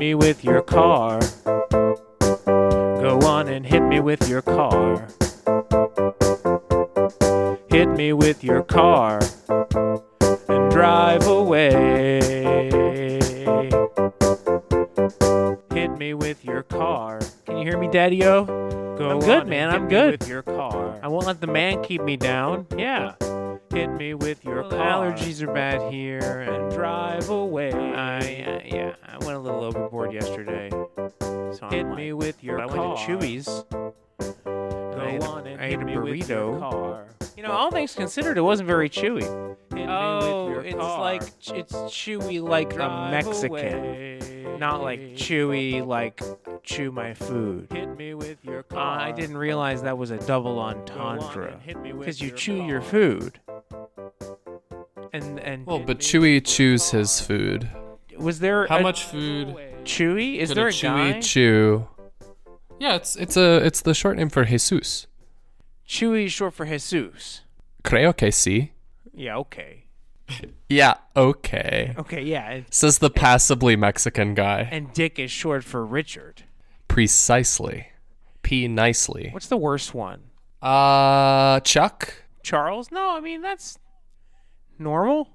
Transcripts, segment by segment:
me with your car. Go on and hit me with your car. Hit me with your car and drive away. Hit me with your car. Can you hear me, Daddy-O? I'm good, man. I'm good. With your car. I won't let the man keep me down. Yeah. Hit me with your car. Allergies are bad here and drive away. I went a little overboard yesterday. So hit me with your car. I went to Chewy's. I ate a burrito. You know, all things considered, it wasn't very chewy. It's chewy like a Mexican, not like chewy like chew my food. Hit me with your car. I didn't realize that was a double entendre because you chew your food. But Chewy chews his food. Was there how much food? Chewy? Is there a Chewy guy? Chew? Yeah, it's the short name for Jesus. Chewy is short for Jesus. Creo que sí. Yeah, okay. Yeah, okay. Okay, yeah. Says the passably Mexican guy. And Dick is short for Richard. Precisely. P nicely. What's the worst one? Chuck? Charles? No, I mean, that's normal.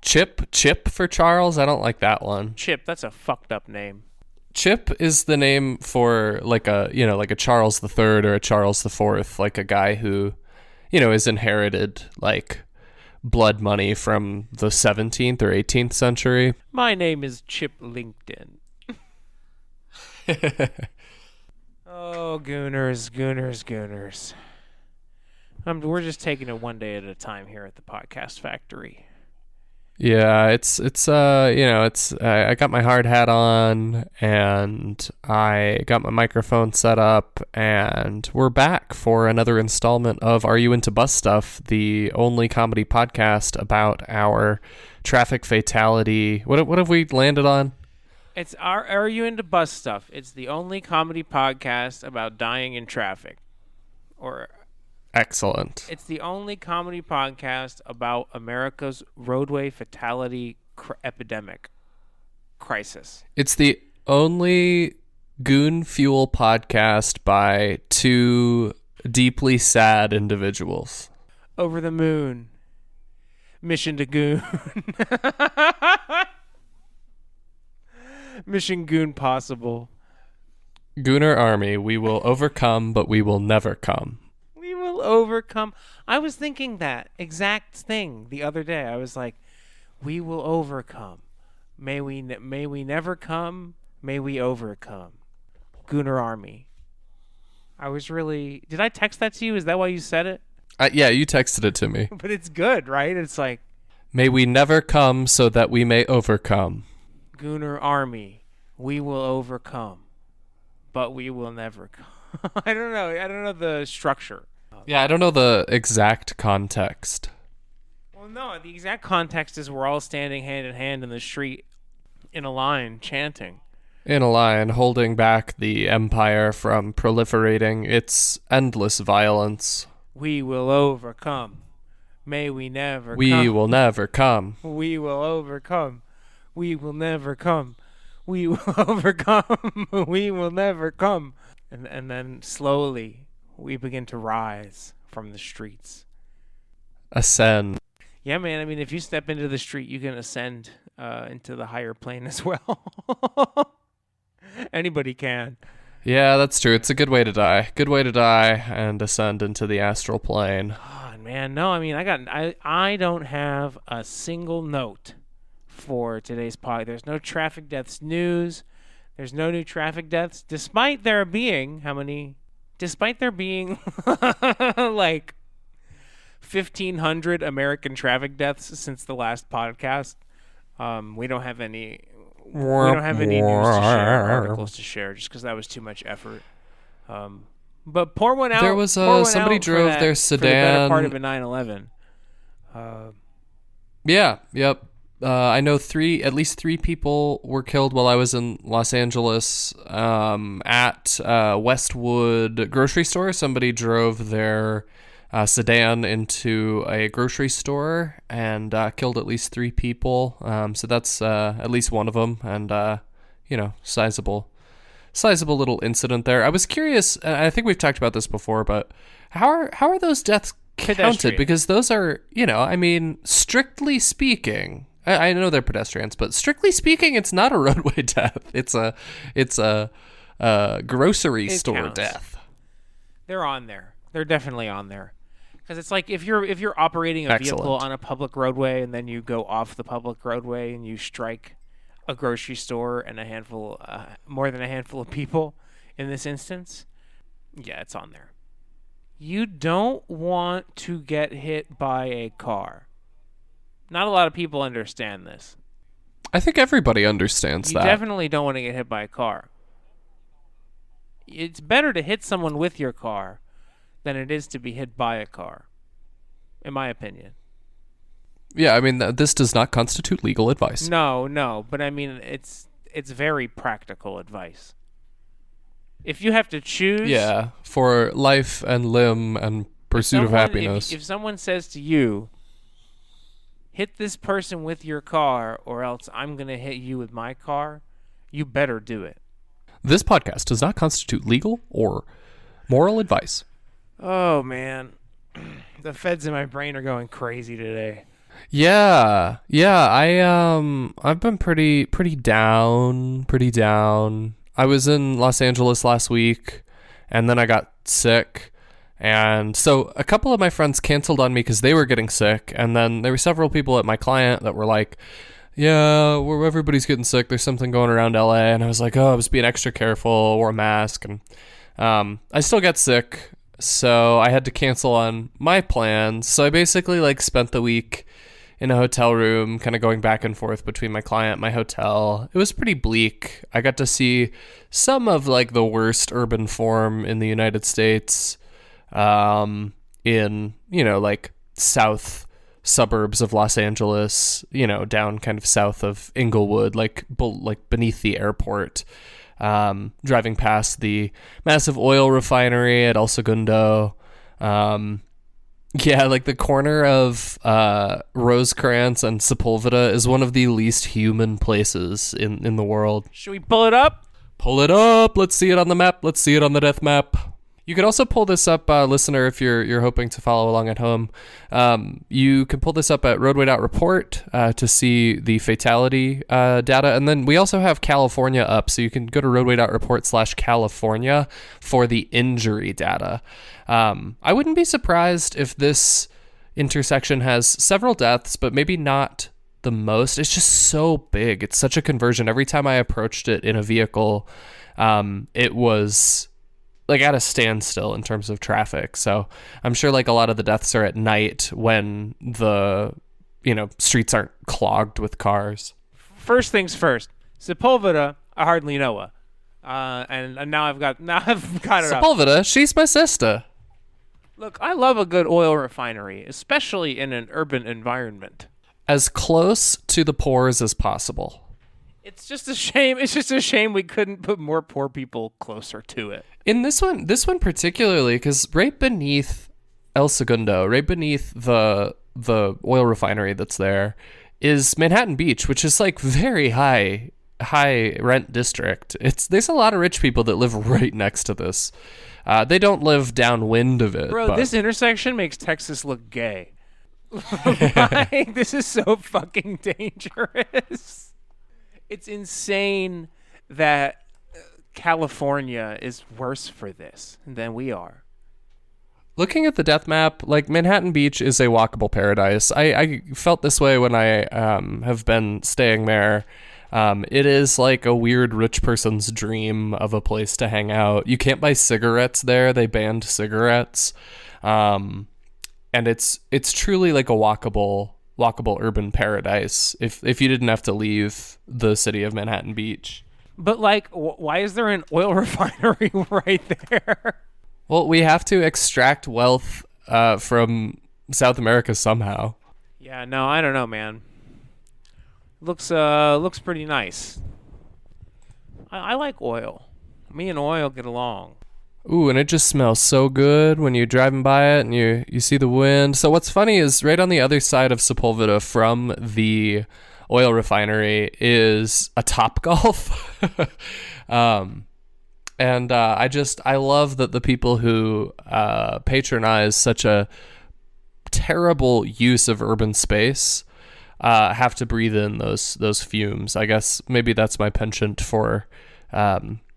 Chip for Charles? I don't like that one. Chip, that's a fucked up name. Chip is the name for like a Charles III or a Charles IV, like a guy who, is inherited like blood money from the 17th or 18th century. My name is Chip LinkedIn. Oh, gooners. We're just taking it one day at a time here at the Podcast Factory. Yeah, I got my hard hat on and I got my microphone set up and we're back for another installment of Are You Into Bus Stuff, the only comedy podcast about our traffic fatality. What have we landed on? It's Are You Into Bus Stuff? It's the only comedy podcast about dying in traffic. Excellent. It's the only comedy podcast about America's roadway fatality epidemic crisis. It's the only goon fuel podcast by two deeply sad individuals. Over the moon. Mission to goon. Mission goon possible. Gooner Army, we will overcome, but we will never come. We will overcome. I was thinking that exact thing the other day. I was like, we will overcome. May we never come. May we overcome. Gooner Army. Did I text that to you? Is that why you said it? Yeah, you texted it to me. But it's good, right? It's like, may we never come so that we may overcome. Gooner Army, we will overcome, but we will never come. I don't know the structure. Yeah, I don't know the exact context. Well, no, the exact context is we're all standing hand in hand in the street in a line chanting. In a line, holding back the empire from proliferating its endless violence. We will overcome. May we never come. We will never come. We will overcome. We will never come. We will overcome. We will never come. And then slowly we begin to rise from the streets. Ascend. Yeah, man. I mean, if you step into the street, you can ascend into the higher plane as well. Anybody can. Yeah, that's true. It's a good way to die. Good way to die and ascend into the astral plane. Oh, man. No, I mean, I don't have a single note for today's pod. There's no traffic deaths news. There's no new traffic deaths, despite there being like 1,500 American traffic deaths since the last podcast. We don't have any news to share, articles to share, just because that was too much effort. But pour one out. There was somebody drove their sedan. For the better part of a 911. Yeah. Yep. I know at least three people were killed while I was in Los Angeles at Westwood grocery store. Somebody drove their sedan into a grocery store and killed at least three people. So that's at least one of them. And, sizable little incident there. I was curious, and I think we've talked about this before, but how are those deaths counted? Pedestrian. Because those are, strictly speaking, I know they're pedestrians, but strictly speaking, it's not a roadway death. It's a grocery store counts. death. They're on there. They're definitely on there. Because it's like if you're operating a vehicle Excellent. on a public roadway and then you go off the public roadway and you strike a grocery store and more than a handful of people in this instance, yeah, it's on there. You don't want to get hit by a car. Not a lot of people understand this. I think everybody understands You that. definitely don't want to get hit by a car. It's better to hit someone with your car than it is to be hit by a car, in my opinion. Yeah, I mean, this does not constitute legal advice. No, but I mean, it's very practical advice. If you have to choose... Yeah, for life and limb and pursuit of happiness. If someone says to you, hit this person with your car or else I'm going to hit you with my car, you better do it. This podcast does not constitute legal or moral advice. Oh, man. The feds in my brain are going crazy today. Yeah. I've been pretty down. I was in Los Angeles last week, and then I got sick. And so a couple of my friends canceled on me because they were getting sick. And then there were several people at my client that were like, yeah, everybody's getting sick. There's something going around LA. And I was like, I was being extra careful, wore a mask. And I still got sick. So I had to cancel on my plans. So I basically spent the week in a hotel room, kind of going back and forth between my client and my hotel. It was pretty bleak. I got to see some of the worst urban form in the United States, in, south suburbs of Los Angeles, down kind of south of Inglewood, like beneath the airport. Driving past the massive oil refinery at El Segundo. The corner of Rosecrans and Sepulveda is one of the least human places in the world. Should we pull it up? Pull it up. Let's see it on the map. Let's see it on the death map. You could also pull this up, listener, if you're hoping to follow along at home. You can pull this up at roadway.report to see the fatality data. And then we also have California up, so you can go to roadway.report/California for the injury data. I wouldn't be surprised if this intersection has several deaths, but maybe not the most. It's just so big. It's such a conversion. Every time I approached it in a vehicle, it was at a standstill in terms of traffic. So I'm sure a lot of the deaths are at night when the streets aren't clogged with cars. First things first. Sepulveda, I hardly know her. And now I've got it up. Sepulveda, she's my sister. Look, I love a good oil refinery, especially in an urban environment. As close to the pores as possible. It's just a shame. It's just a shame we couldn't put more poor people closer to it. In this one particularly, because right beneath El Segundo, right beneath the oil refinery that's there, is Manhattan Beach, which is very high rent district. There's a lot of rich people that live right next to this. They don't live downwind of it. Bro, this intersection makes Texas look gay. This is so fucking dangerous. It's insane that California is worse for this than we are. Looking at the death map, Manhattan Beach is a walkable paradise. I felt this way when I have been staying there. It is a weird rich person's dream of a place to hang out. You can't buy cigarettes there. They banned cigarettes. And it's truly a walkable urban paradise if you didn't have to leave the city of Manhattan Beach. But why is there an oil refinery right there? Well, we have to extract wealth from South America somehow. Yeah, no, I don't know, man. Looks pretty nice. I like oil. Me and oil get along. Ooh, and it just smells so good when you're driving by it and you see the wind. So what's funny is right on the other side of Sepulveda from the oil refinery is a Topgolf. And I love that the people who patronize such a terrible use of urban space have to breathe in those fumes. I guess maybe that's my penchant for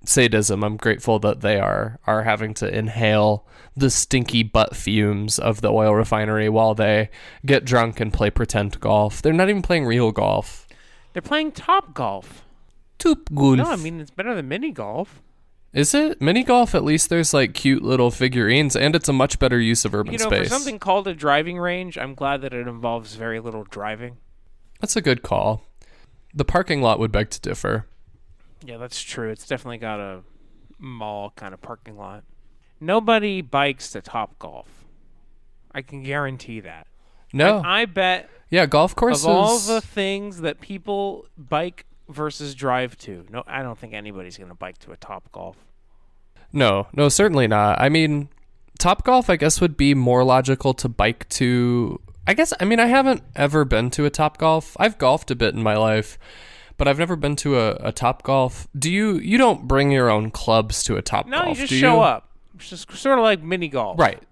sadism. I'm grateful that they are having to inhale the stinky butt fumes of the oil refinery while they get drunk and play pretend golf. They're not even playing real golf. They're playing top golf. Top golf. No, I mean, it's better than mini golf. Is it? Mini golf, at least there's like cute little figurines, and it's a much better use of urban space. For something called a driving range, I'm glad that it involves very little driving. That's a good call. The parking lot would beg to differ. Yeah, that's true. It's definitely got a mall kind of parking lot. Nobody bikes to top golf. I can guarantee that. No. I bet. Yeah, golf courses. Of all the things that people bike versus drive to, no, I don't think anybody's going to bike to a top golf. No, certainly not. I mean, top golf, I guess, would be more logical to bike to. I haven't ever been to a top golf. I've golfed a bit in my life, but I've never been to a top golf. Do you don't bring your own clubs to a top golf? No, you just show up. It's just sort of like mini golf. Right.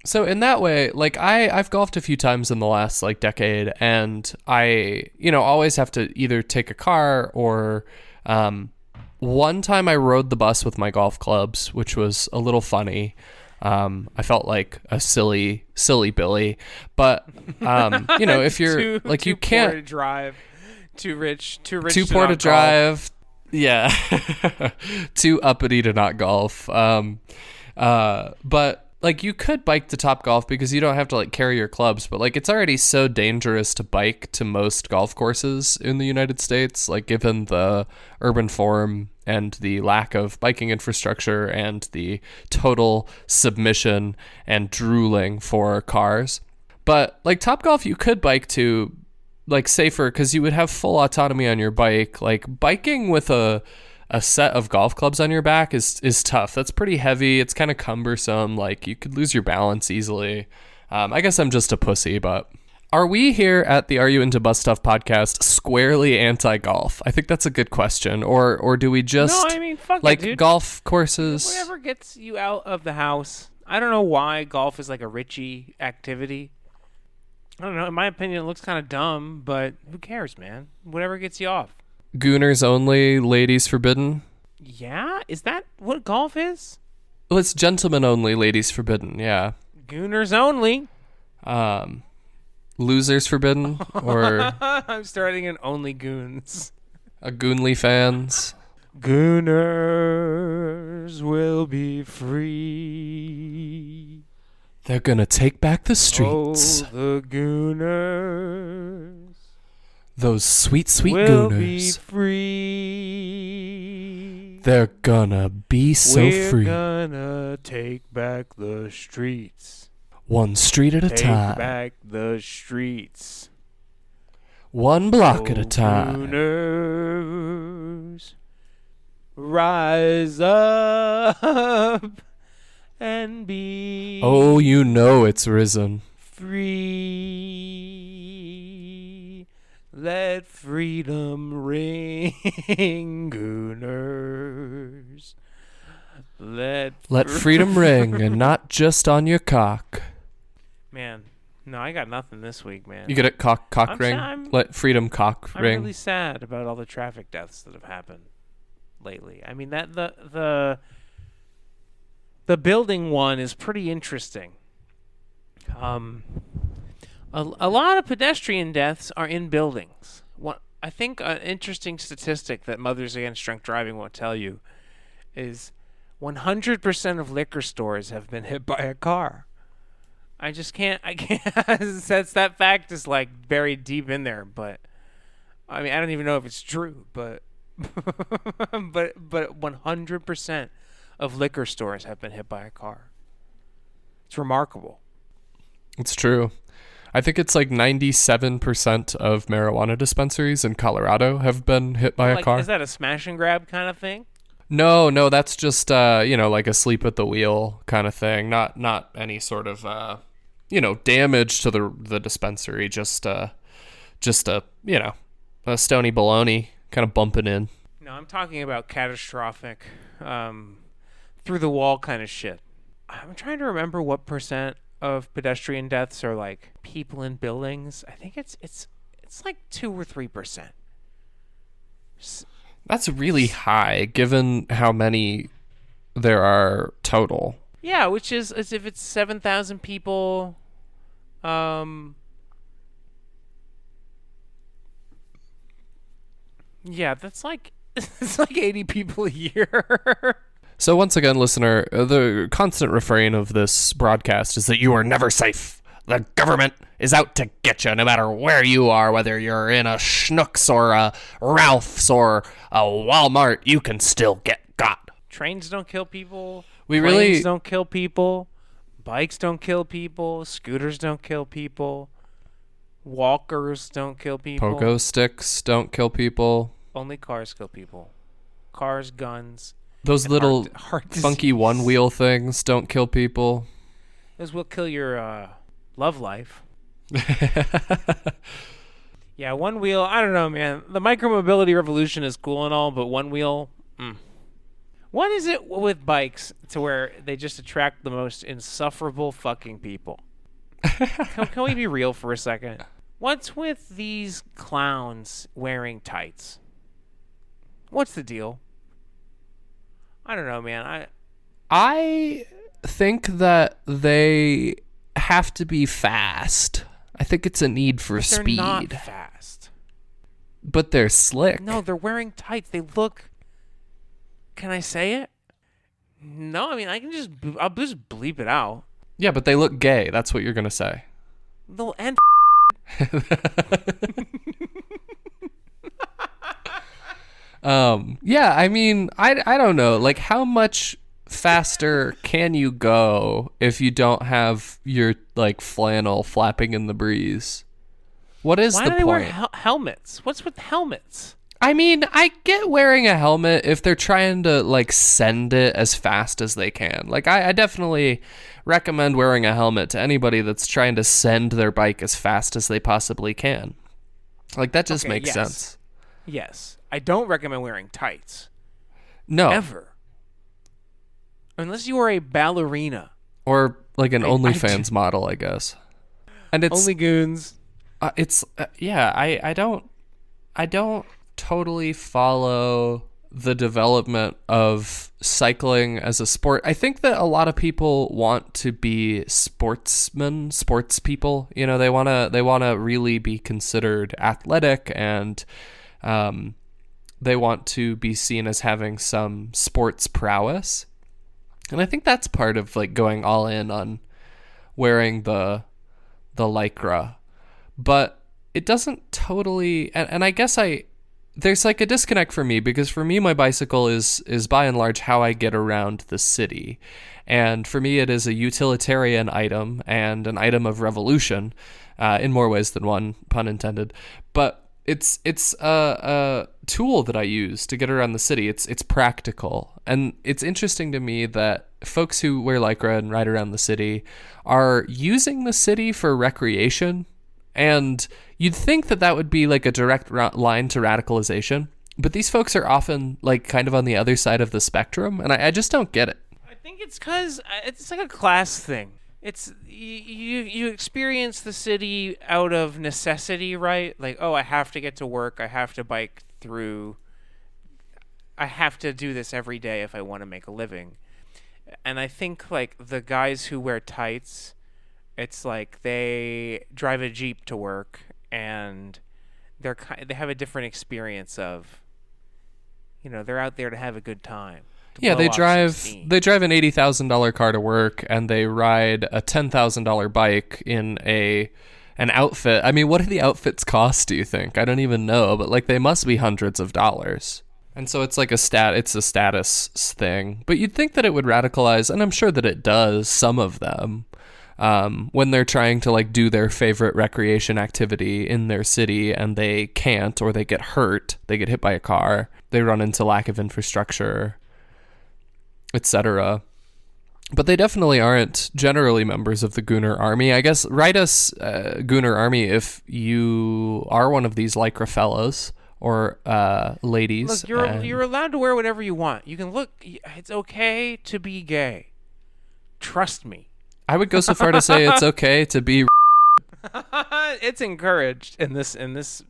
So in that way, like I've golfed a few times in the last like decade, and I, always have to either take a car or one time I rode the bus with my golf clubs, which was a little funny. I felt like a silly Billy, but if you're like you can't poor to drive, too rich, too poor to drive, yeah, too uppity to not golf. But like you could bike to top golf because you don't have to like carry your clubs, but like it's already so dangerous to bike to most golf courses in the United States, like given the urban form and the lack of biking infrastructure and the total submission and drooling for cars. But like Topgolf, you could bike to like safer because you would have full autonomy on your bike. Like biking with a set of golf clubs on your back is tough. That's pretty heavy. It's kind of cumbersome. Like you could lose your balance easily. I guess I'm just a pussy, but are we here at the Are You Into Bus Stuff podcast squarely anti-golf? I think that's a good question. Or do we just fuck like it, dude. Golf courses? Whatever gets you out of the house. I don't know why golf is like a Richie activity. I don't know. In my opinion, it looks kind of dumb, but who cares, man? Whatever gets you off. Gooners only, ladies forbidden. Yeah? Is that what golf is? Well, it's gentlemen only, ladies forbidden. Yeah. Gooners only. Losers forbidden, or I'm starting an only goons. A Goonly fans. Gooners will be free. They're gonna take back the streets. Oh, the Gooners. Those sweet, sweet will Gooners. Be free. They're gonna be so free. We're gonna take back the streets. One street at a time. Take back the streets. One block at a time. Gooners, rise up and be. Oh, you know it's risen. Free. Let freedom ring, Gooners. Let freedom ring, and not just on your cock. Man, no, I got nothing this week, man. You get it, cock ring? Let freedom cock ring. I'm really sad about all the traffic deaths that have happened lately. I mean, that the building one is pretty interesting. A lot of pedestrian deaths are in buildings. I think an interesting statistic that Mothers Against Drunk Driving won't tell you is 100% of liquor stores have been hit by a car. I can't. That fact is like buried deep in there, but I mean, I don't even know if it's true, but 100% of liquor stores have been hit by a car. It's remarkable. It's true. I think it's like 97% of marijuana dispensaries in Colorado have been hit by a car. Is that a smash and grab kind of thing? No, that's just like asleep at the wheel kind of thing. Not any sort of damage to the dispensary. Just a stony baloney kind of bumping in. No, I'm talking about catastrophic, through the wall kind of shit. I'm trying to remember what percent of pedestrian deaths are like people in buildings. I think it's like 2 or 3%. That's really high given how many there are total. Yeah, which is as if it's 7,000 people. Yeah, that's like it's like 80 people a year. So once again, listener, the constant refrain of this broadcast is that you are never safe. The government is out to get you no matter where you are, whether you're in a Schnucks or a Ralph's or a Walmart, you can still get got. Trains don't kill people. Planes don't kill people. Bikes don't kill people. Scooters don't kill people. Walkers don't kill people. Pogo sticks don't kill people. Only cars kill people. Cars, guns. Those little heart funky disease. one-wheel things don't kill people. Those will kill your love life. Yeah, one wheel. I don't know, man. The micromobility revolution is cool and all, but one wheel. What is it with bikes to where they just attract the most insufferable fucking people? Can we be real for a second? What's with these clowns wearing tights? What's the deal? I don't know, man. I think that they have to be fast. I think it's a need for speed. They're not fast. But they're slick. No, they're wearing tights. They look... Can I say it? No, I mean, I'll just bleep it out. Yeah, but they look gay. That's what you're going to say. They'll end. Yeah, I mean, I don't know. Like, how much faster can you go if you don't have your, like, flannel flapping in the breeze? What is the point? Why do they wear helmets? What's with helmets? I mean, I get wearing a helmet if they're trying to, like, send it as fast as they can. Like, I definitely recommend wearing a helmet to anybody that's trying to send their bike as fast as they possibly can. Like, that just makes sense. Yes. I don't recommend wearing tights. No. Ever. Unless you are a ballerina. Or, like, an OnlyFans model, I guess. And it's... Only goons. Yeah, I don't totally follow the development of cycling as a sport. I think that a lot of people want to be sports people. You know, they want to really be considered athletic, and they want to be seen as having some sports prowess. And I think that's part of, like, going all in on wearing the Lycra. But it doesn't totally, and I guess there's, like, a disconnect for me, because for me, my bicycle is by and large how I get around the city. And for me, it is a utilitarian item and an item of revolution, in more ways than one, pun intended. But it's a tool that I use to get around the city. It's practical. And it's interesting to me that folks who wear Lycra and ride around the city are using the city for recreation. And you'd think that that would be, like, a direct line to radicalization. But these folks are often, like, kind of on the other side of the spectrum. And I just don't get it. I think it's because it's like a class thing. It's you experience the city out of necessity, right? Like, oh, I have to get to work. I have to bike through. I have to do this every day if I want to make a living. And I think, like, the guys who wear tights, it's like they drive a Jeep to work, and they have a different experience of, you know, they're out there to have a good time. Yeah, they drive an $80,000 car to work, and they ride a $10,000 bike in an outfit. I mean, what do the outfits cost, do you think? I don't even know, but, like, they must be hundreds of dollars. And so it's like it's a status thing. But you'd think that it would radicalize, and I'm sure that it does, some of them, when they're trying to, like, do their favorite recreation activity in their city, and they can't, or they get hurt, they get hit by a car, they run into lack of infrastructure, etc. But they definitely aren't generally members of the Gooner Army. I guess write us, Gooner Army, if you are one of these Lycra fellows, or ladies. Look, you're allowed to wear whatever you want. You can look. It's okay to be gay. Trust me. I would go so far to say it's okay to be. It's encouraged in this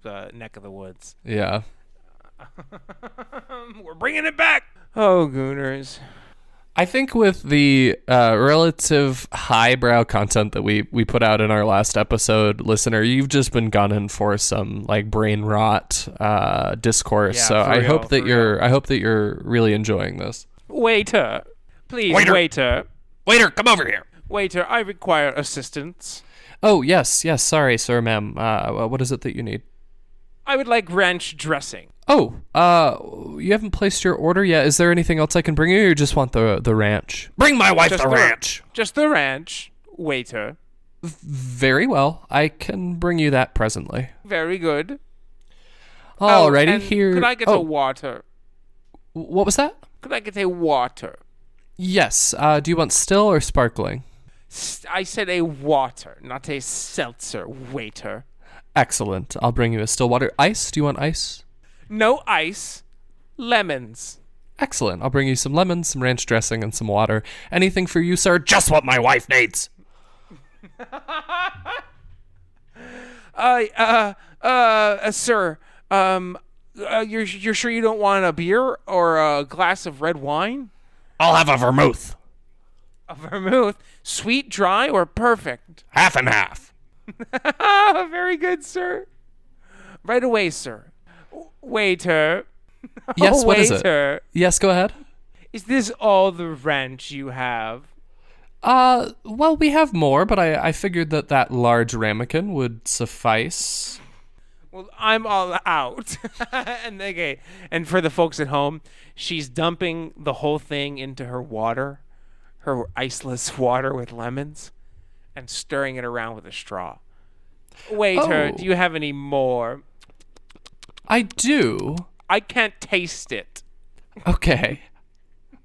neck of the woods. Yeah. We're bringing it back. Oh, gooners. I think with the relative highbrow content that we put out in our last episode, listener, you've just been gunning for some like brain rot discourse. Yeah, so I real, hope that you're really enjoying this. Waiter, please, waiter. Waiter, come over here. Waiter, I require assistance. Oh yes, sorry, sir, ma'am. What is it that you need? I would like ranch dressing. Oh, you haven't placed your order yet. Is there anything else I can bring you, or you just want the ranch? Bring my wife the ranch. Just the ranch, waiter. Very well. I can bring you that presently. Very good. Alrighty, here. Could I get a water? What was that? Could I get a water? Yes. Do you want still or sparkling? I said a water, not a seltzer, waiter. Excellent. I'll bring you a still water. Ice? Do you want ice? No ice. Lemons. Excellent. I'll bring you some lemons, some ranch dressing, and some water. Anything for you, sir? Just what my wife needs. Sir, you're sure you don't want a beer or a glass of red wine? I'll have a vermouth. A vermouth? Sweet, dry, or perfect? Half and half. Very good, sir. Right away, sir. Waiter. Yes, what waiter. is it? Yes, go ahead. Is this all the ranch you have? Well, we have more, but I figured that large ramekin would suffice. Well, I'm all out. And for the folks at home, she's dumping the whole thing into her water, her iceless water with lemons, and stirring it around with a straw. Waiter, do you have any more? I do. I can't taste it. Okay.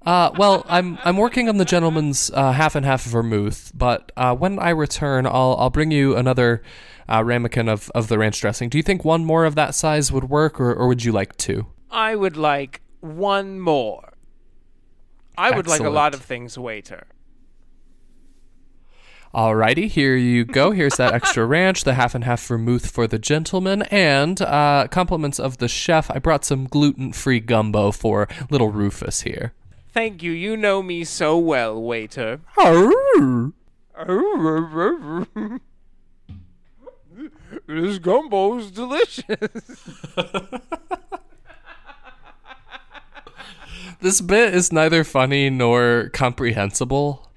Well, I'm working on the gentleman's half and half vermouth, but when I return, I'll bring you another ramekin of the ranch dressing. Do you think one more of that size would work, or would you like two? I would like one more. I would like a lot of things, waiter. Alrighty, here you go. Here's that extra ranch, the half and half vermouth for the gentleman, and compliments of the chef. I brought some gluten-free gumbo for little Rufus here. Thank you. You know me so well, waiter. This gumbo's delicious. This bit is neither funny nor comprehensible.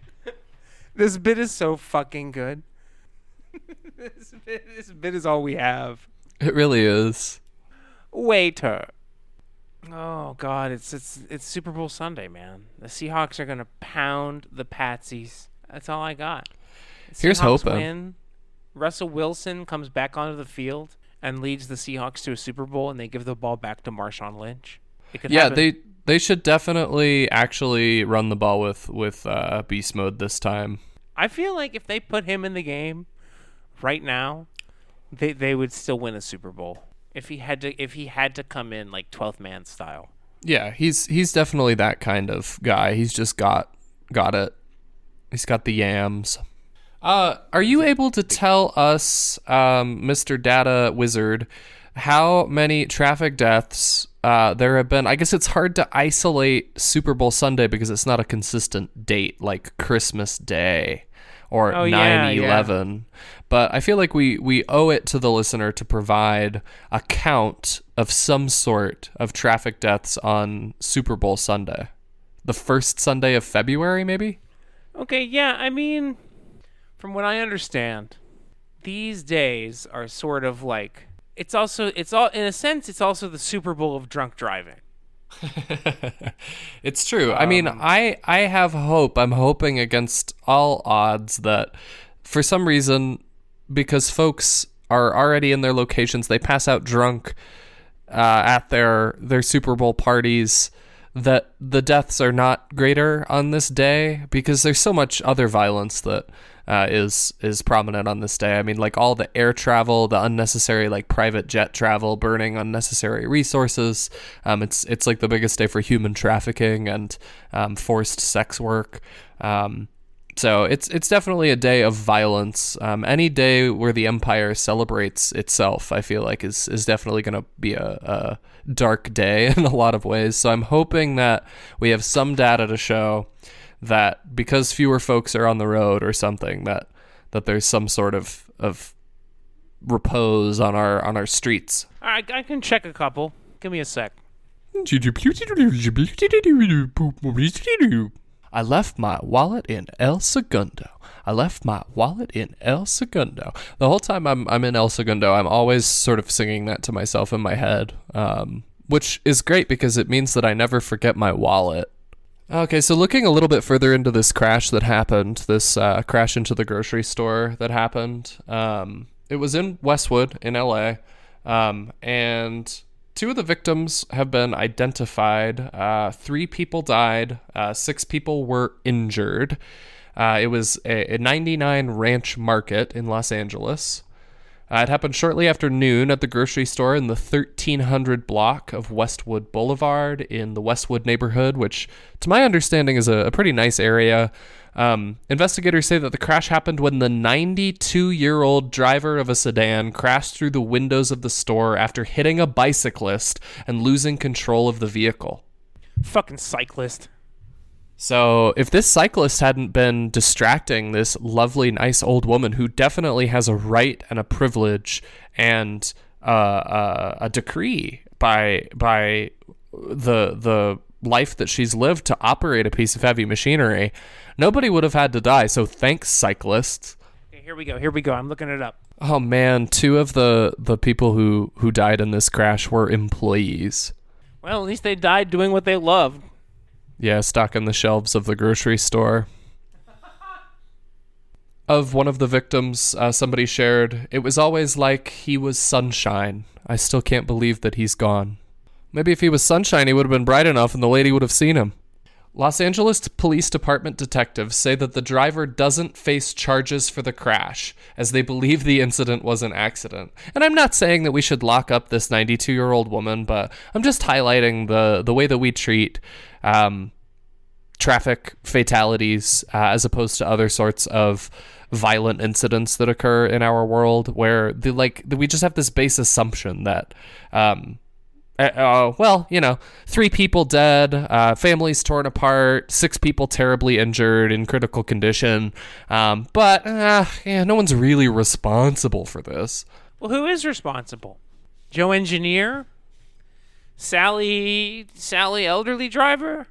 This bit is so fucking good. This bit is all we have. It really is. Waiter. Oh God, it's Super Bowl Sunday, man. The Seahawks are gonna pound the Patsies. That's all I got. Here's hoping. Win. Russell Wilson comes back onto the field and leads the Seahawks to a Super Bowl, and they give the ball back to Marshawn Lynch. It could happen. They should definitely actually run the ball with beast mode this time. I feel like if they put him in the game right now, they would still win a Super Bowl. If he had to come in like 12th man style. Yeah, he's definitely that kind of guy. He's just got it. He's got the yams. Are you able to tell us, Mr. Data Wizard, how many traffic deaths there have been? I guess it's hard to isolate Super Bowl Sunday because it's not a consistent date like Christmas Day or 9/11. Yeah. But I feel like we owe it to the listener to provide a count of some sort of traffic deaths on Super Bowl Sunday. The first Sunday of February, maybe? Okay, yeah, I mean, from what I understand, these days are sort of like it's all in a sense it's also the Super Bowl of drunk driving. It's true. I mean, I have hope. I'm hoping against all odds that for some reason, because folks are already in their locations, they pass out drunk at their Super Bowl parties, that the deaths are not greater on this day, because there's so much other violence that is prominent on this day. I mean, like all the air travel, the unnecessary like private jet travel, burning unnecessary resources. It's like the biggest day for human trafficking and forced sex work. So it's definitely a day of violence. Any day where the empire celebrates itself, I feel like is definitely going to be a dark day in a lot of ways. So I'm hoping that we have some data to show that because fewer folks are on the road or something, that there's some sort of repose on our streets. All right, I can check a couple. Give me a sec. I left my wallet in El Segundo. I left my wallet in El Segundo. The whole time I'm in El Segundo, I'm always sort of singing that to myself in my head, which is great because it means that I never forget my wallet. Okay, so looking a little bit further into this crash that happened, this crash into the grocery store that happened, it was in Westwood in LA, and 2 of the victims have been identified. 3 people died. 6 people were injured. It was a 99 Ranch Market in Los Angeles. It happened shortly after noon at the grocery store in the 1300 block of Westwood Boulevard in the Westwood neighborhood, which, to my understanding, is a pretty nice area. Investigators say that the crash happened when the 92-year-old driver of a sedan crashed through the windows of the store after hitting a bicyclist and losing control of the vehicle. Fucking cyclist. So if this cyclist hadn't been distracting this lovely, nice old woman who definitely has a right and a privilege and a decree by the life that she's lived to operate a piece of heavy machinery, nobody would have had to die. So thanks, cyclists. Okay, here we go. I'm looking it up. Oh man, 2 of the people who died in this crash were employees. Well, at least they died doing what they loved. Yeah, stocking the shelves of the grocery store. Of one of the victims, somebody shared, "It was always like he was sunshine. I still can't believe that he's gone." Maybe if he was sunshine, he would have been bright enough and the lady would have seen him. Los Angeles Police Department detectives say that the driver doesn't face charges for the crash, as they believe the incident was an accident. And I'm not saying that we should lock up this 92-year-old woman, but I'm just highlighting the way that we treat traffic fatalities as opposed to other sorts of violent incidents that occur in our world, where we just have this base assumption that 3 people dead, families torn apart, 6 people terribly injured in critical condition, but no one's really responsible for this. Well, who is responsible? Joe Engineer? Sally elderly driver?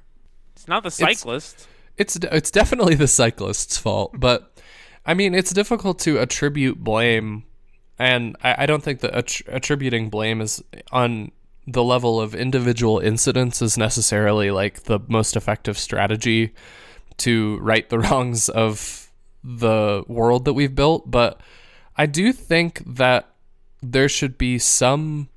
It's not the cyclist. It's definitely the cyclist's fault, but I mean, it's difficult to attribute blame, and I don't think that attributing blame is on the level of individual incidents is necessarily like the most effective strategy to right the wrongs of the world that we've built. But I do think that there should be some,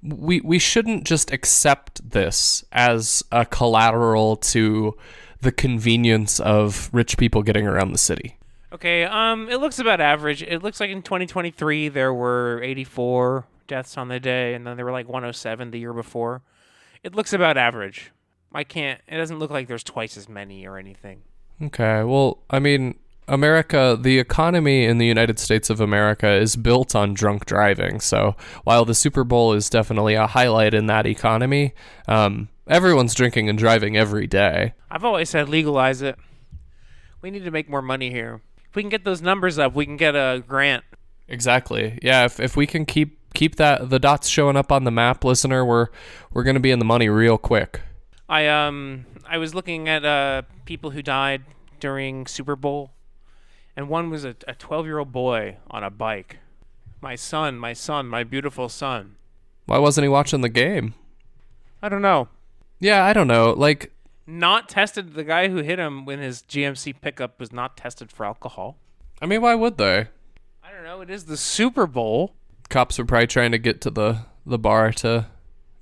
we shouldn't just accept this as a collateral to the convenience of rich people getting around the city. Okay, it looks about average. It looks like in 2023 there were 84 deaths on the day, and then there were like 107 the year before. It looks about average. It doesn't look like there's twice as many or anything. Okay, well, I mean, America, the economy in the United States of America is built on drunk driving. So while the Super Bowl is definitely a highlight in that economy, everyone's drinking and driving every day. I've always said legalize it. We need to make more money here. If we can get those numbers up, we can get a grant. Exactly. Yeah, if we can keep the dots showing up on the map, listener, we're going to be in the money real quick. I was looking at people who died during Super Bowl, and one was a 12-year-old boy on a bike. My son, my beautiful son. Why wasn't he watching the game? I don't know. Yeah, I don't know. Like, not tested. The guy who hit him when his GMC pickup was not tested for alcohol. I mean, why would they? I don't know. It is the Super Bowl. Cops were probably trying to get to the bar to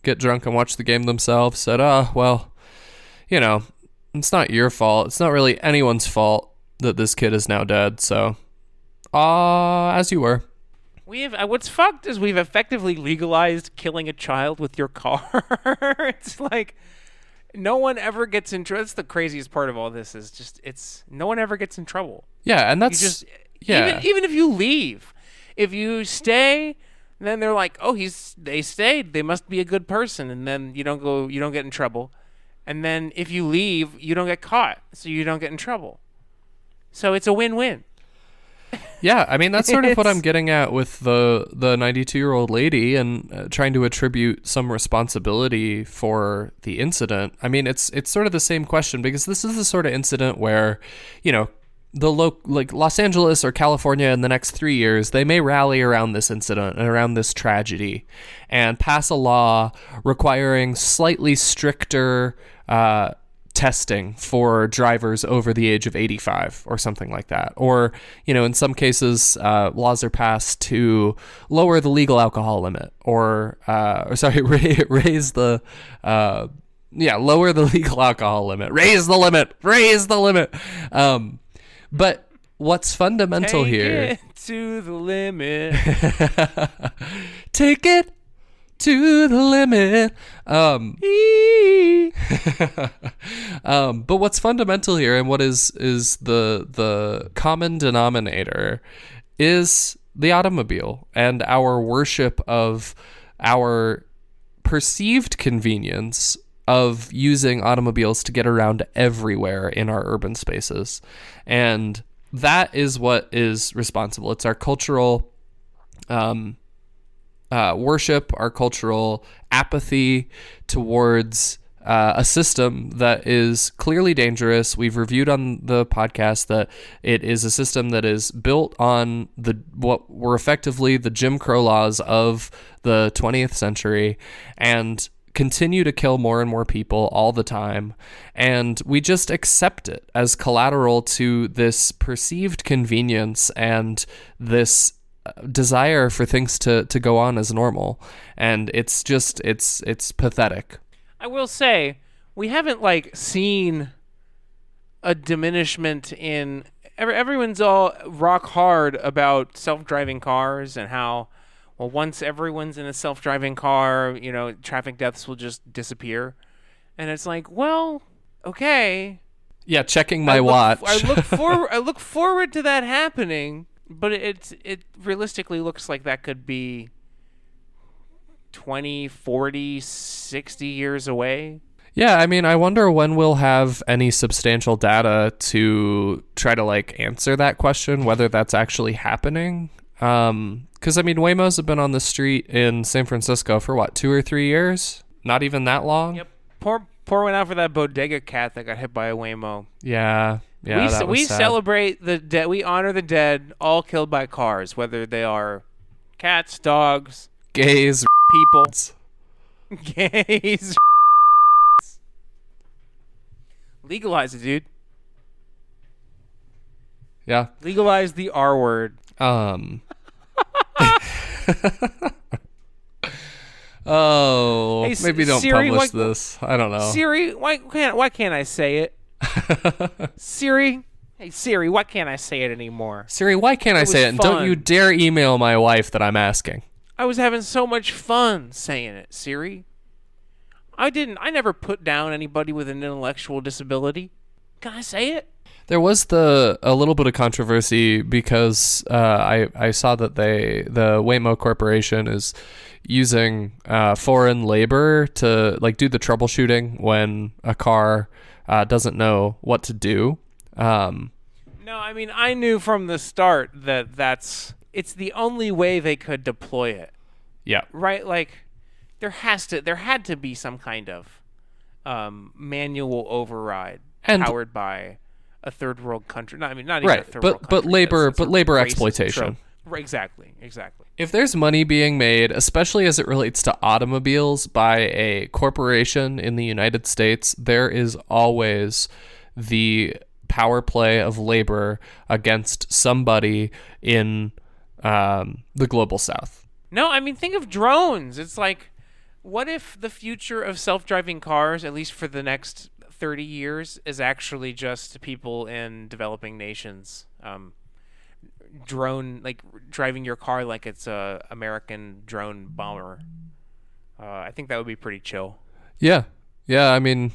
get drunk and watch the game themselves. Said, well, it's not your fault. It's not really anyone's fault that this kid is now dead. So, as you were. What's fucked is we've effectively legalized killing a child with your car. It's like no one ever gets in trouble. That's the craziest part of all this is just no one ever gets in trouble. Yeah, and that's even if you leave, if you stay, then they're like, oh, they stayed. They must be a good person, and then you don't get in trouble. And then if you leave, you don't get caught, so you don't get in trouble. So it's a win-win. Yeah, I mean, that's sort of what I'm getting at with the 92-year-old lady and trying to attribute some responsibility for the incident. I mean, it's sort of the same question because this is the sort of incident where, like Los Angeles or California in the next 3 years, they may rally around this incident and around this tragedy and pass a law requiring slightly stricter testing for drivers over the age of 85 or something like that. Or, in some cases, laws are passed to lower the legal alcohol limit raise the, lower the legal alcohol limit, raise the limit. But what's fundamental here? Take it to the limit. Take it to the limit. But what's fundamental here and what is the common denominator is the automobile and our worship of our perceived convenience of using automobiles to get around everywhere in our urban spaces. And that is what is responsible. It's our cultural worship, our cultural apathy towards a system that is clearly dangerous. We've reviewed on the podcast that it is a system that is built on what were effectively the Jim Crow laws of the 20th century and continue to kill more and more people all the time. And we just accept it as collateral to this perceived convenience and this desire for things to go on as normal. And it's pathetic. I will say, we haven't seen a diminishment in everyone's all rock hard about self-driving cars and how, well, once everyone's in a self-driving car, traffic deaths will just disappear. And it's like, well, okay. Yeah, checking my watch. I look forward to that happening, but it realistically looks like that could be 20, 40, 60 years away. Yeah, I mean, I wonder when we'll have any substantial data to try to answer that question, whether that's actually happening. Because, I mean, Waymos have been on the street in San Francisco for, 2 or 3 years? Not even that long? Yep. Pour one out for that bodega cat that got hit by a Waymo. Yeah, that was we sad. celebrate the dead. We honor the dead, all killed by cars, whether they are cats, dogs, gays, people, gays. Legalize it, dude. Yeah. Legalize the R word. Oh, hey, maybe don't Siri, publish this. I don't know. Siri, why can't I say it? Siri, hey Siri, why can't I say it anymore? Siri, why can't I say it? And don't you dare email my wife that I'm asking. I was having so much fun saying it, Siri. I never put down anybody with an intellectual disability. Can I say it? There was a little bit of controversy because I saw that the Waymo Corporation is using foreign labor to do the troubleshooting when a car doesn't know what to do. No, I mean, I knew from the start that it's the only way they could deploy it. Yeah. Right? There had to be some kind of manual override powered by a third world country. Not even a third world country. But labor exploitation. Exactly. If there's money being made, especially as it relates to automobiles by a corporation in the United States, there is always the power play of labor against somebody in the global south. No, I mean, think of drones. It's what if the future of self-driving cars, at least for the next 30 years is actually just people in developing nations driving your car like it's a American drone bomber. I think that would be pretty chill. Yeah. Yeah, I mean,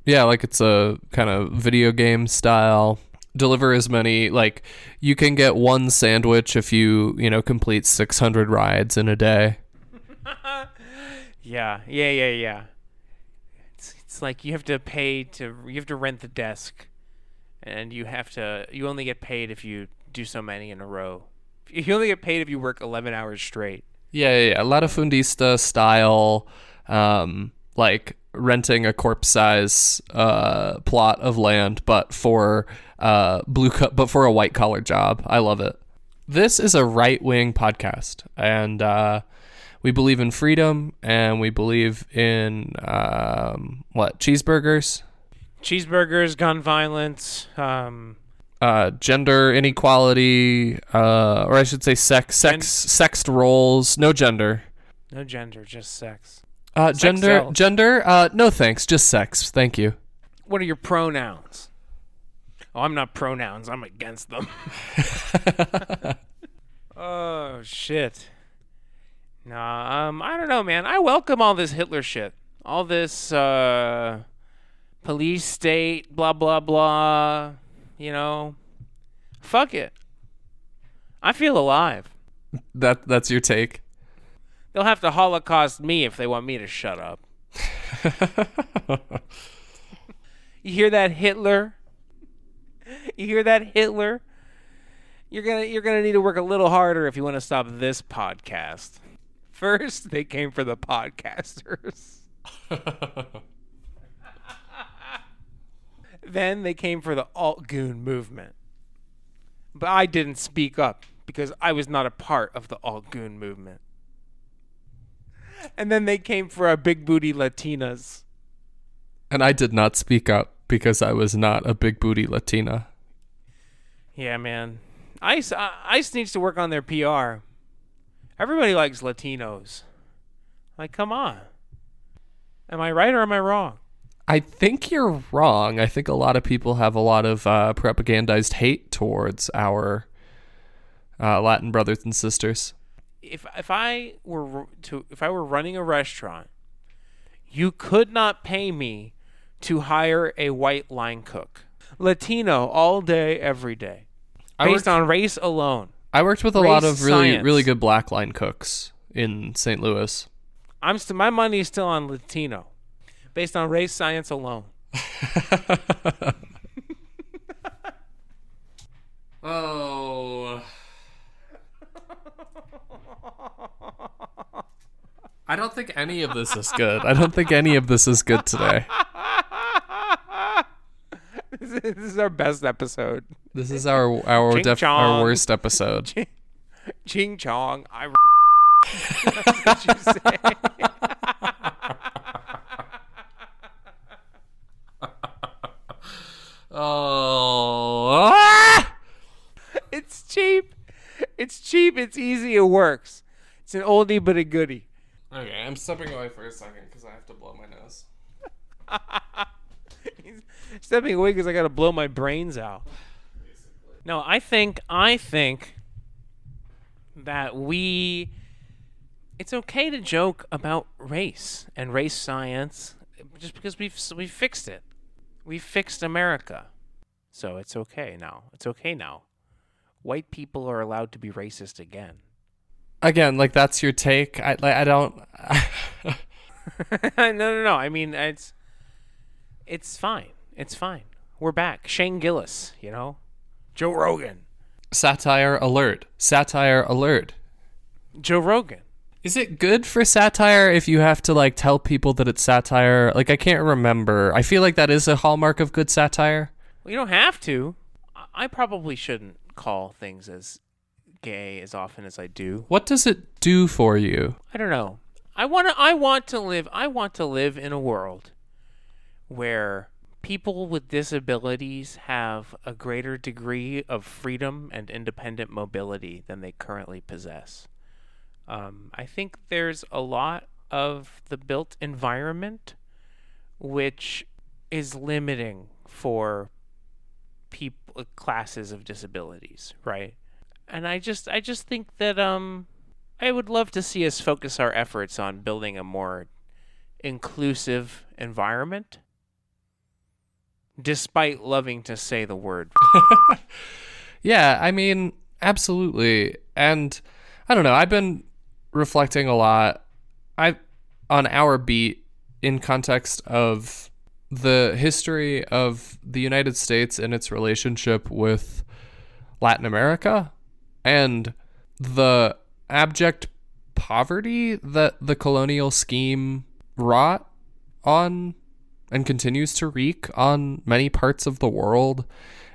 yeah, like it's a kind of video game style. Deliver as many, like, you can get one sandwich if you complete 600 rides in a day. Yeah. It's like you have to rent the desk, and you only get paid if you do so many in a row. You only get paid if you work 11 hours straight. Yeah. A lot of Fundista style, like renting a corpse size plot of land, but for but for a white collar job. I love it. This is a right wing podcast, and we believe in freedom, and we believe in cheeseburgers, gun violence, gender inequality, or I should say sexed roles. No gender, just sex. Gender, no thanks, just sex. Thank you. What are your pronouns? Oh, I'm not pronouns. I'm against them. Oh, shit. Nah, I don't know, man. I welcome all this Hitler shit. All this, police state, blah, blah, blah. Fuck it. I feel alive. That's your take? They'll have to Holocaust me if they want me to shut up. You hear that, Hitler? You're gonna need to work a little harder if you want to stop this podcast. First, they came for the podcasters. Then they came for the alt-goon movement. But I didn't speak up because I was not a part of the alt-goon movement. And then they came for our big booty Latinas. And I did not speak up because I was not a big booty Latina. Yeah, man. ICE needs to work on their PR. Everybody likes Latinos. Like, come on. Am I right or am I wrong? I think you're wrong. I think a lot of people have a lot of propagandized hate towards our Latin brothers and sisters. If I were running a restaurant, you could not pay me to hire a white line cook. Latino all day, every day. Based on race alone. I worked with a lot of really good black line cooks in St. Louis. My money is still on Latino. Based on race science alone. Oh. I don't think any of this is good. I don't think any of this is good today. This is our best episode. This is our worst episode. Ching chong. That's what you say. Oh. Ah! It's cheap. It's easy. It works. It's an oldie but a goodie. Okay, I'm stepping away for a second because I have to blow my nose. He's stepping away because I got to blow my brains out. Basically. No, I think that it's okay to joke about race and race science just because we've fixed it. We fixed America. So it's okay now. White people are allowed to be racist again. Again, like, that's your take. I don't. No. I mean, it's fine. It's fine. We're back. Shane Gillis, Joe Rogan. Satire alert. Joe Rogan. Is it good for satire if you have to, like, tell people that it's satire? Like, I can't remember. I feel like that is a hallmark of good satire. Well, you don't have to. I probably shouldn't call things as gay as often as I do. What does it do for you? I don't know. I want to live in a world where people with disabilities have a greater degree of freedom and independent mobility than they currently possess. I think there's a lot of the built environment which is limiting for people, classes of disabilities, right? And I just think that I would love to see us focus our efforts on building a more inclusive environment, despite loving to say the word. Yeah, I mean, absolutely. And I don't know, I've been reflecting a lot on our beat in context of the history of the United States and its relationship with Latin America and the abject poverty that the colonial scheme wrought on and continues to wreak on many parts of the world,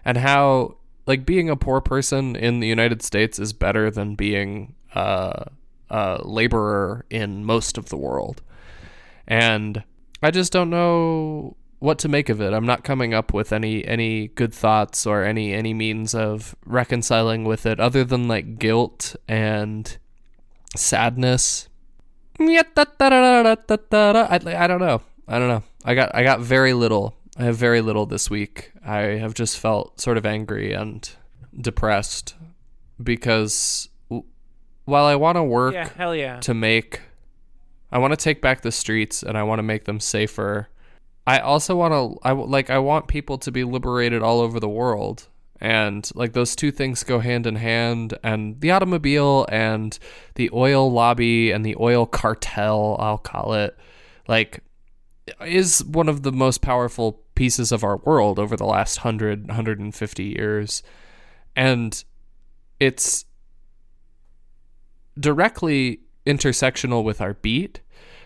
and how like being a poor person in the United States is better than being a laborer in most of the world. And I just don't know what to make of it. I'm not coming up with any good thoughts or any means of reconciling with it other than like guilt and sadness. I don't know. I got very little. I have very little this week. I have just felt sort of angry and depressed because while I want to work to make, I want to take back the streets and I want to make them safer. I also want to, I want people to be liberated all over the world. And like those two things go hand in hand, and the automobile and the oil lobby and the oil cartel, I'll call it, like, is one of the most powerful pieces of our world over the last 150 years. And it's directly intersectional with our beat,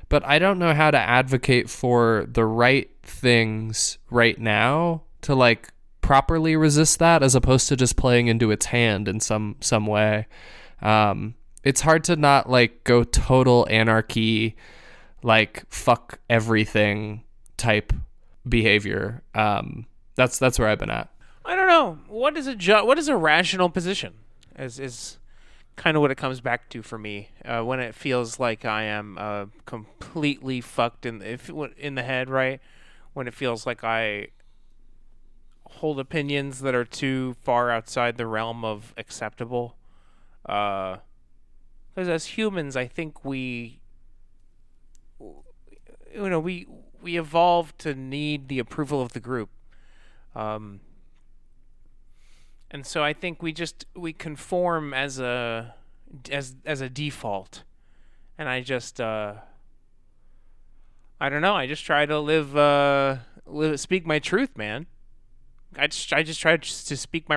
but I don't know how to advocate for the right things right now to like properly resist that, as opposed to just playing into its hand in some way. It's hard to not like go total anarchy, like fuck everything type behavior. That's where I've been at. I don't know. What is a rational position? Is kind of what it comes back to for me when it feels like I am completely fucked in the head, right? When it feels like I hold opinions that are too far outside the realm of acceptable. Because as humans, I think we evolved to need the approval of the group. And so I think we conform as a default. And I don't know, I just try to speak my truth, man. I just try to speak my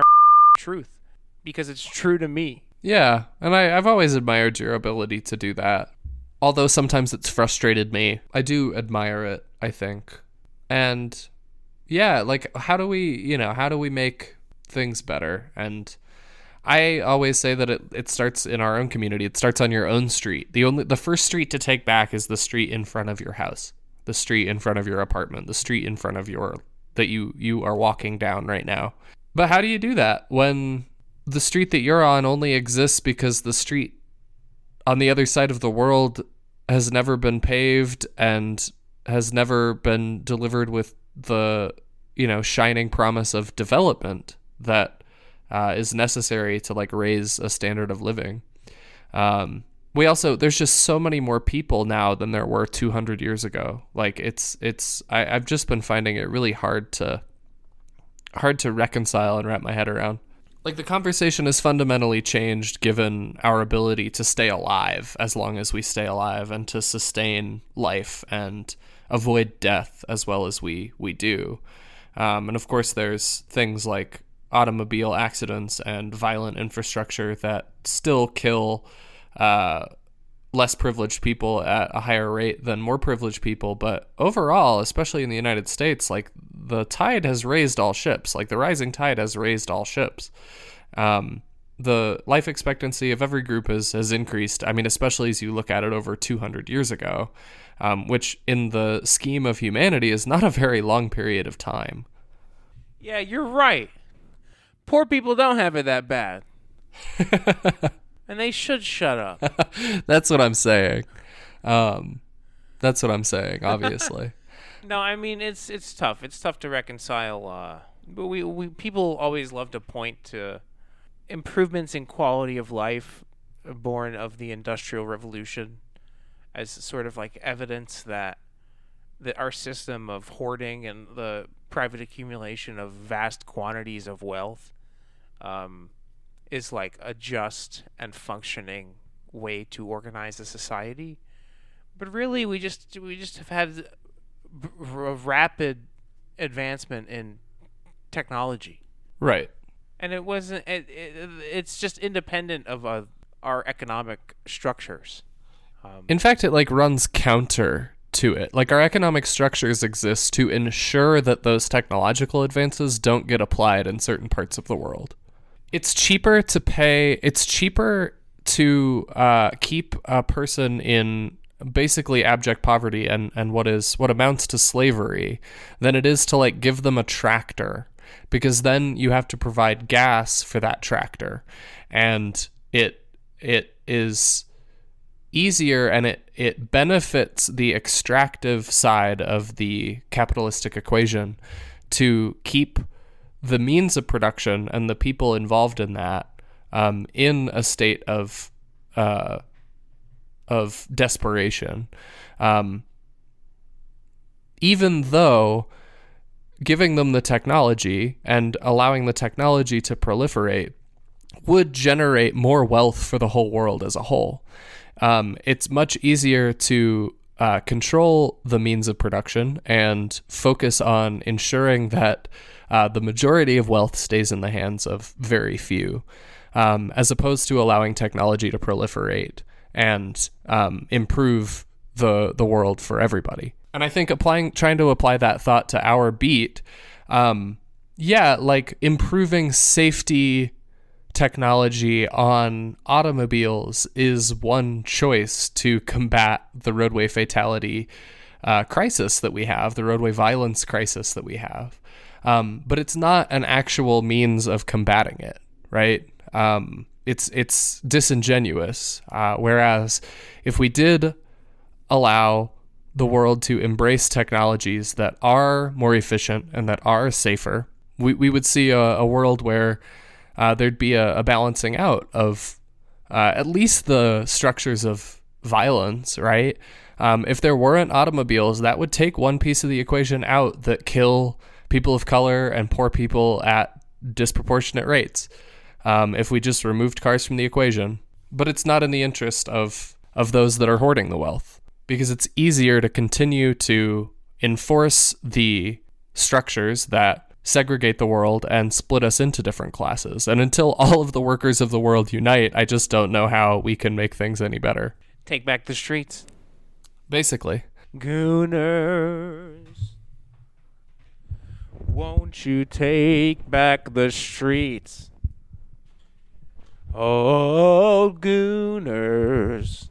truth because it's true to me. Yeah, and I've always admired your ability to do that. Although sometimes it's frustrated me. I do admire it, I think. And yeah, like how do we make things better? And I always say that it starts in our own community. It starts on your own street. The first street to take back is the street in front of your house, the street in front of your apartment, the street in front of that you are walking down right now. But how do you do that when the street that you're on only exists because the street on the other side of the world has never been paved and has never been delivered with the, shining promise of development that is necessary to like raise a standard of living. There's just so many more people now than there were 200 years ago. Like I've just been finding it really hard to reconcile and wrap my head around. Like the conversation has fundamentally changed given our ability to stay alive as long as we stay alive and to sustain life and avoid death as well as we do. And of course there's things like automobile accidents and violent infrastructure that still kill less privileged people at a higher rate than more privileged people. But overall, especially in the United States, like the tide has raised all ships. Like the rising tide has raised all ships. The life expectancy of every group has increased. I mean, especially as you look at it over 200 years ago, which in the scheme of humanity is not a very long period of time. Yeah, you're right. Poor people don't have it that bad. And they should shut up. That's what I'm saying. Obviously. No, I mean it's tough. It's tough to reconcile. But we people always love to point to improvements in quality of life born of the Industrial Revolution as sort of like evidence that our system of hoarding and the private accumulation of vast quantities of wealth is like a just and functioning way to organize a society. But really, we just have had a rapid advancement in technology, Right. and it wasn't. It's just independent of our economic structures. In fact, it like runs counter to it. Like our economic structures exist to ensure that those technological advances don't get applied in certain parts of the world. It's cheaper to keep a person in basically abject poverty and what amounts to slavery than it is to like give them a tractor, because then you have to provide gas for that tractor, and it is easier, and it benefits the extractive side of the capitalistic equation to keep the means of production and the people involved in that in a state of desperation, even though giving them the technology and allowing the technology to proliferate would generate more wealth for the whole world as a whole. It's much easier to control the means of production and focus on ensuring that the majority of wealth stays in the hands of very few, as opposed to allowing technology to proliferate and improve the world for everybody. And I think trying to apply that thought to our beat, like improving safety technology on automobiles is one choice to combat the roadway fatality crisis that we have, the roadway violence crisis that we have. But it's not an actual means of combating it, right? It's disingenuous. Whereas if we did allow the world to embrace technologies that are more efficient and that are safer, we would see a world where there'd be a balancing out of at least the structures of violence, right? If there weren't automobiles, that would take one piece of the equation out that kill people of color and poor people at disproportionate rates. If we just removed cars from the equation. But it's not in the interest of those that are hoarding the wealth, because it's easier to continue to enforce the structures that segregate the world and split us into different classes. And until all of the workers of the world unite, I just don't know how we can make things any better. Take back the streets. Basically. Gooners, won't you take back the streets? Oh, gooners.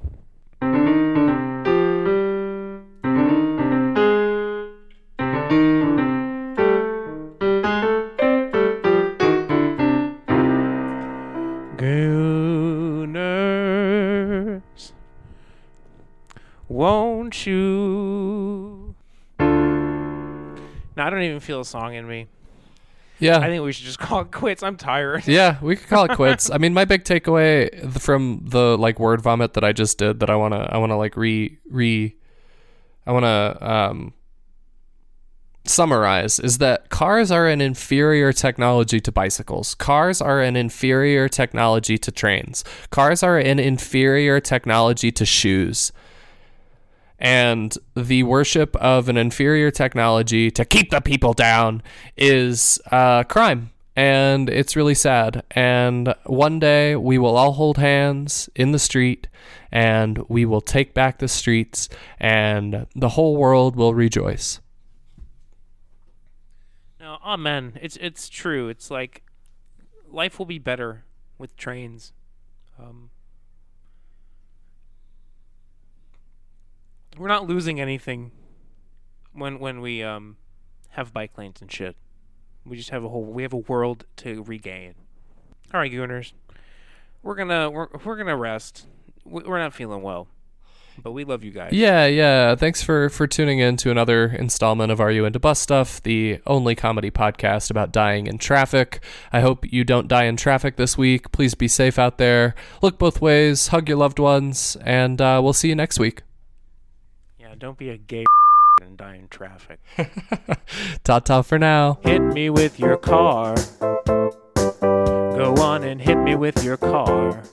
Gooners, won't you? Now, I don't even feel a song in me. Yeah. I think we should just call it quits. I'm tired. Yeah, we could call it quits. I mean, my big takeaway from the like word vomit that I just did that I want to summarize is that cars are an inferior technology to bicycles. Cars are an inferior technology to trains. Cars are an inferior technology to shoes. And the worship of an inferior technology to keep the people down is crime. And it's really sad. And one day we will all hold hands in the street and we will take back the streets and the whole world will rejoice. No, amen. It's true. It's like life will be better with trains. We're not losing anything when we have bike lanes and shit. We just have a world to regain. All right, Gooners, we're gonna rest. We're not feeling well. But we love you guys. Yeah. Thanks for tuning in to another installment of Are You Into Bus Stuff, the only comedy podcast about dying in traffic. I hope you don't die in traffic this week. Please be safe out there. Look both ways, hug your loved ones, and we'll see you next week. Yeah, don't be a gay and die in traffic. Ta-ta for now. Hit me with your car. Go on and hit me with your car.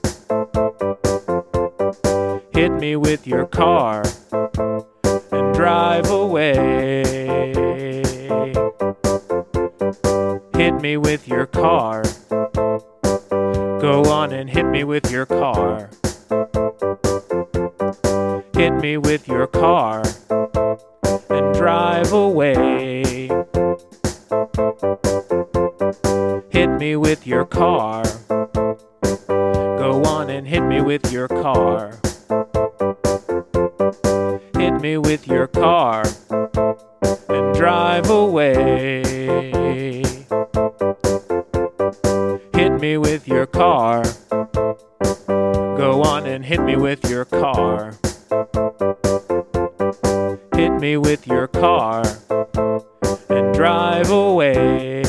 Hit me with your car and drive away. Hit me with your car. Go on and hit me with your car. Hit me with your car and drive away. Hit me with your car. Go on and hit me with your car. Hit me with your car and drive away. Hit me with your car. Go on and hit me with your car. Hit me with your car and drive away.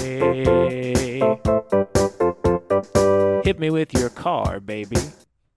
Hit me with your car, baby.